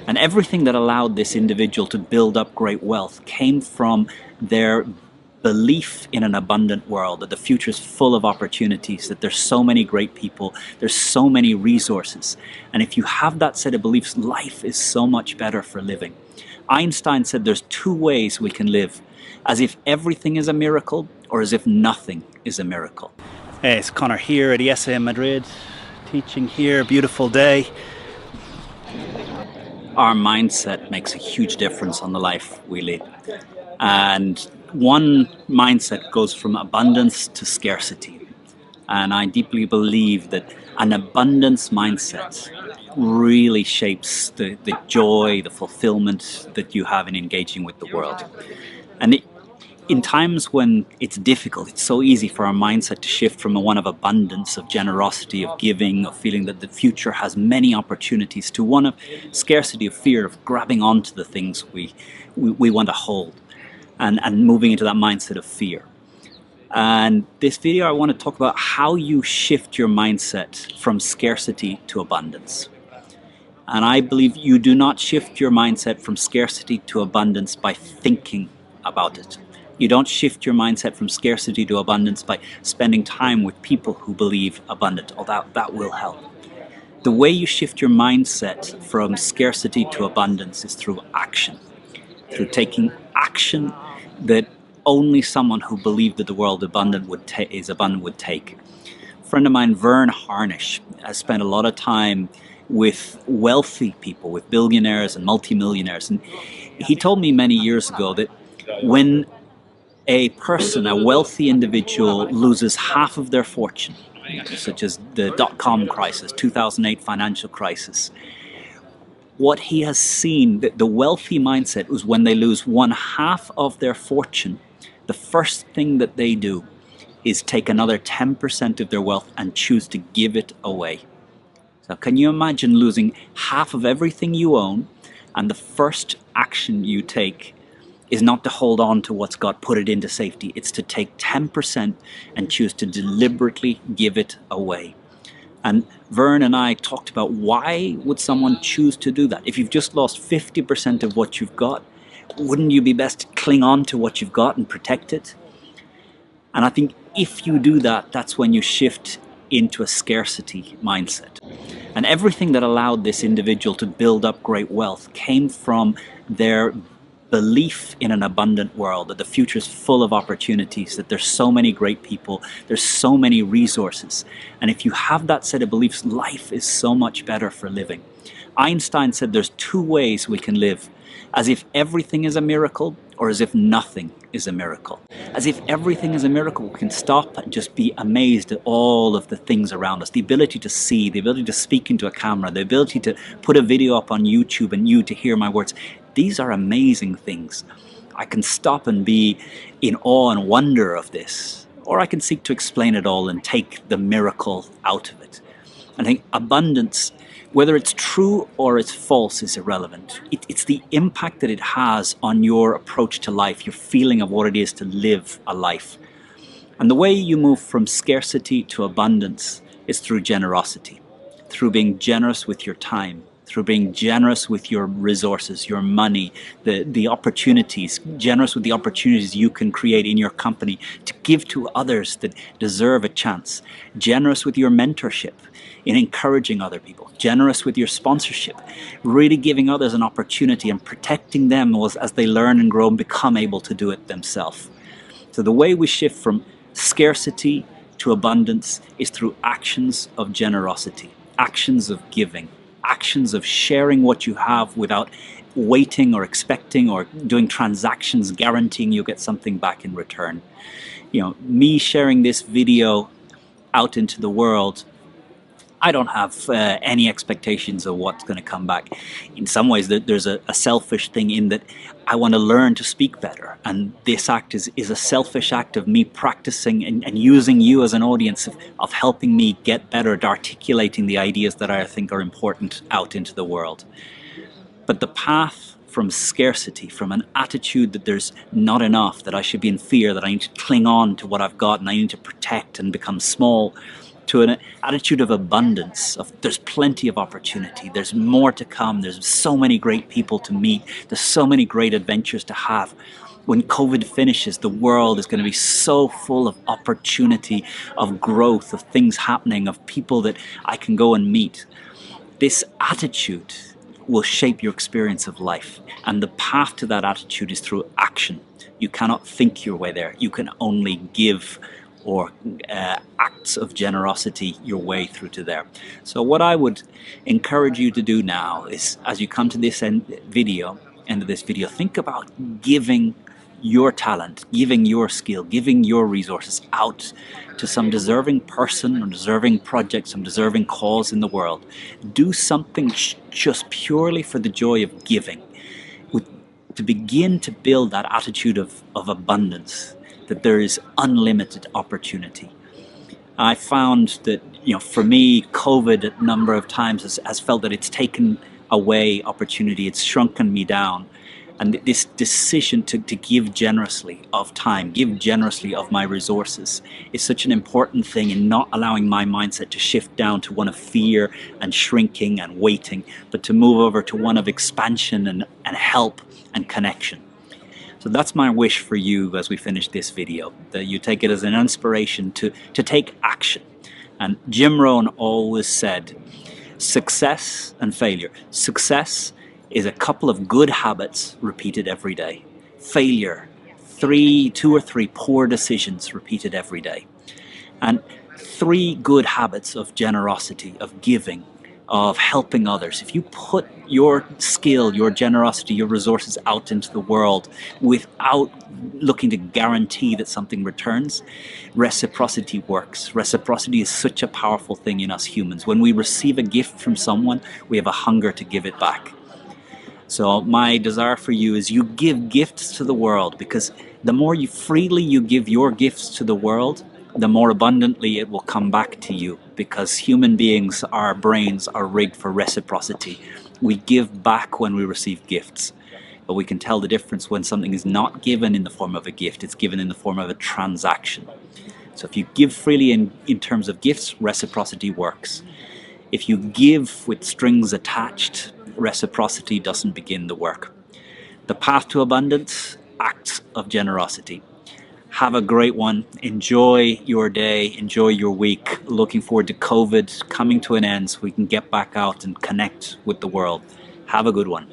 And everything that allowed this individual to build up great wealth came from their belief in an abundant world, that the future is full of opportunities, that there's so many great people, there's so many resources. And if you have that set of beliefs, life is so much better for living. Einstein said there's two ways we can live: as if everything is a miracle, or as if nothing is a miracle. Hey, it's Conor here at IESE Madrid, teaching here, beautiful day. Our mindset makes a huge difference on the life we lead. And one mindset goes from abundance to scarcity. And I deeply believe that an abundance mindset really shapes the joy, the fulfillment that you have in engaging with the world. And in times when it's difficult, it's so easy for our mindset to shift from one of abundance, of generosity, of giving, of feeling that the future has many opportunities, to one of scarcity, of fear, of grabbing onto the things we want to hold, and moving into that mindset of fear. And this video, I want to talk about how you shift your mindset from scarcity to abundance. And I believe you do not shift your mindset from scarcity to abundance by thinking about it. You don't shift your mindset from scarcity to abundance by spending time with people who believe abundant, although that will help. The way you shift your mindset from scarcity to abundance is through action, through taking action that only someone who believed that the world is abundant would take. A friend of mine, Vern Harnish, has spent a lot of time with wealthy people, with billionaires and multimillionaires, and he told me many years ago that when a wealthy individual, loses half of their fortune, such as the dot-com crisis, 2008 financial crisis, what he has seen, that the wealthy mindset was when they lose one half of their fortune, the first thing that they do is take another 10% of their wealth and choose to give it away. So can you imagine losing half of everything you own, and the first action you take is not to hold on to what's got, put it into safety. It's to take 10% and choose to deliberately give it away. And Vern and I talked about, why would someone choose to do that? If you've just lost 50% of what you've got, wouldn't you be best to cling on to what you've got and protect it? And I think if you do that, that's when you shift into a scarcity mindset. And everything that allowed this individual to build up great wealth came from their belief in an abundant world, that the future is full of opportunities, that there's so many great people, there's so many resources. And if you have that set of beliefs, life is so much better for living. Einstein said there's two ways we can live: as if everything is a miracle, or as if nothing is a miracle. As if everything is a miracle, we can stop and just be amazed at all of the things around us. The ability to see, the ability to speak into a camera, the ability to put a video up on YouTube and you to hear my words. These are amazing things. I can stop and be in awe and wonder of this, or I can seek to explain it all and take the miracle out of it. I think abundance, whether it's true or it's false, is irrelevant. It's the impact that it has on your approach to life, your feeling of what it is to live a life. And the way you move from scarcity to abundance is through generosity, through being generous with your time, through being generous with your resources, your money, the opportunities, generous with the opportunities you can create in your company to give to others that deserve a chance, generous with your mentorship in encouraging other people, generous with your sponsorship, really giving others an opportunity and protecting them as they learn and grow and become able to do it themselves. So the way we shift from scarcity to abundance is through actions of generosity, actions of giving, actions of sharing what you have without waiting or expecting or doing transactions guaranteeing you'll get something back in return. Me sharing this video out into the world, I don't have any expectations of what's going to come back. In some ways, there's a selfish thing in that I want to learn to speak better. And this act is a selfish act of me practicing and using you as an audience of helping me get better at articulating the ideas that I think are important out into the world. But the path from scarcity, from an attitude that there's not enough, that I should be in fear, that I need to cling on to what I've got and I need to protect and become small, to an attitude of abundance, of there's plenty of opportunity, there's more to come, there's so many great people to meet, there's so many great adventures to have. When COVID finishes, the world is going to be so full of opportunity, of growth, of things happening, of people that I can go and meet. This attitude will shape your experience of life, and the path to that attitude is through action. You cannot think your way there. You can only give or acts of generosity your way through to there. So what I would encourage you to do now is, as you come to this end of this video, think about giving your talent, giving your skill, giving your resources out to some deserving person or deserving project, some deserving cause in the world. Do something just purely for the joy of giving, to begin to build that attitude of abundance, that there is unlimited opportunity. I found that, for me, COVID a number of times has felt that it's taken away opportunity, it's shrunken me down. And this decision to give generously of time, give generously of my resources, is such an important thing in not allowing my mindset to shift down to one of fear and shrinking and waiting, but to move over to one of expansion and help and connection. So that's my wish for you as we finish this video, that you take it as an inspiration to take action. And Jim Rohn always said, success and failure. Success is a couple of good habits repeated every day. Failure, 2 or 3 poor decisions repeated every day. And 3 good habits of generosity, of giving, of helping others. If you put your skill, your generosity, your resources out into the world without looking to guarantee that something returns, reciprocity works. Reciprocity is such a powerful thing in us humans. When we receive a gift from someone, we have a hunger to give it back. So my desire for you is you give gifts to the world, because the more freely you give your gifts to the world, the more abundantly it will come back to you, because human beings, our brains are rigged for reciprocity. We give back when we receive gifts, but we can tell the difference when something is not given in the form of a gift, it's given in the form of a transaction. So if you give freely in terms of gifts, reciprocity works. If you give with strings attached, reciprocity doesn't begin the work. The path to abundance, acts of generosity. Have a great one. Enjoy your day. Enjoy your week. Looking forward to COVID coming to an end so we can get back out and connect with the world. Have a good one.